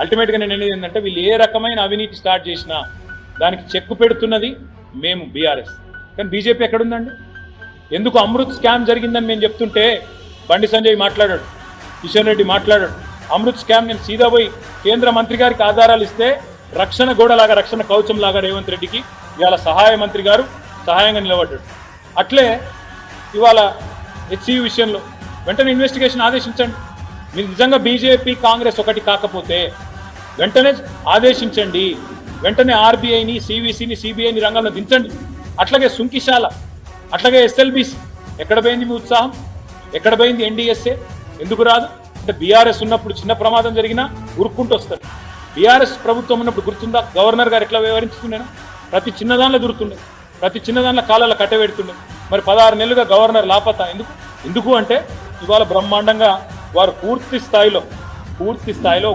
అల్టిమేట్గా నేను అనేది ఏంటంటే వీళ్ళు ఏ రకమైన అవినీతి స్టార్ట్ చేసినా దానికి చెక్కు పెడుతున్నది మేము బీఆర్ఎస్. కానీ బీజేపీ ఎక్కడుందండి? ఎందుకు అమృత్ స్కామ్ జరిగిందని మేము చెప్తుంటే బండి సంజయ్ మాట్లాడాడు, కిషన్ రెడ్డి మాట్లాడాడు. అమృత్ స్కామ్ నేను సీదా పోయి కేంద్ర మంత్రి గారికి ఆధారాలు ఇస్తే రక్షణ గోడలాగా, రక్షణ కవచం లాగా రేవంత్ రెడ్డికి ఇవాళ సహాయ మంత్రి గారు సహాయంగా నిలబడ్డాడు. అట్లే ఇవాళ హెచ్సియు విషయంలో వెంటనే ఇన్వెస్టిగేషన్ ఆదేశించండి. మీరు నిజంగా బీజేపీ కాంగ్రెస్ ఒకటి కాకపోతే వెంటనే ఆదేశించండి. వెంటనే ఆర్బీఐని, సివిసిని, సిబిఐని రంగంలో దించండి. అట్లాగే సుంకిశాల, అట్లాగే ఎస్ఎల్బిసి ఎక్కడ పోయింది మీ ఉత్సాహం? ఎక్కడ పోయింది ఎన్డీఎస్ఏ? ఎందుకు రాదు? అంటే బీఆర్ఎస్ ఉన్నప్పుడు చిన్న ప్రమాదం జరిగినా ఉరుక్కుంటూ వస్తారు. బీఆర్ఎస్ ప్రభుత్వం ఉన్నప్పుడు గుర్తుందా గవర్నర్ గారు ఎట్లా వ్యవహరించుకున్నాను? ప్రతి చిన్నదానిలో దొరుకుతుండే, ప్రతి చిన్నదానిలో కాలాల కట్టబెడుతుండే. మరి 16 నెలలుగా గవర్నర్ లాపతా ఎందుకు అంటే ఇవాళ బ్రహ్మాండంగా వారు పూర్తి స్థాయిలో